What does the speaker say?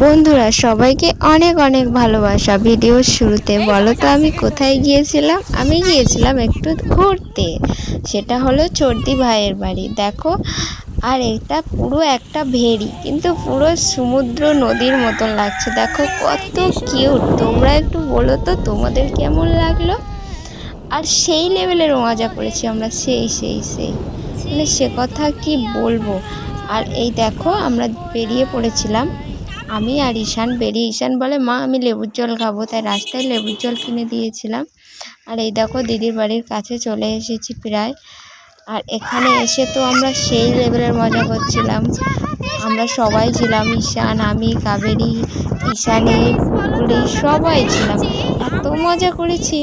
বন্ধুরা সবাইকে অনেক অনেক ভালোবাসা। ভিডিওর শুরুতে বলো তো আমি কোথায় গিয়েছিলাম? আমি গিয়েছিলাম একটু ঘুরতে, সেটা হলো চর্দি ভাইয়ের বাড়ি। দেখো, আর এটা পুরো একটা ভেড়ি, কিন্তু পুরো সমুদ্র নদীর মতন লাগছে। দেখো কত কিউট। তোমরা একটু বলো তো তোমাদের কেমন লাগলো। আর সেই লেভেলের মজা করেছি আমরা, সেই মানে সে কথা কি বলবো। আর এই দেখো আমরা বেরিয়ে পড়েছিলাম, আমি আর ঈশান বেরিয়ে। ঈশান বলে মা আমি লেবুর জল খাবো, তাই রাস্তায় লেবুর জল কিনে দিয়েছিলাম। আর এই দেখো দিদির বাড়ির কাছে চলে এসেছি প্রায়। আর এখানে এসে তো আমরা সেই লেভেলের মজা করছিলাম। আমরা সবাই ছিলাম, ঈশান, আমি, কাবেরী, ঈশানী, পুটুলি, সবাই ছিলাম। এত মজা করেছি।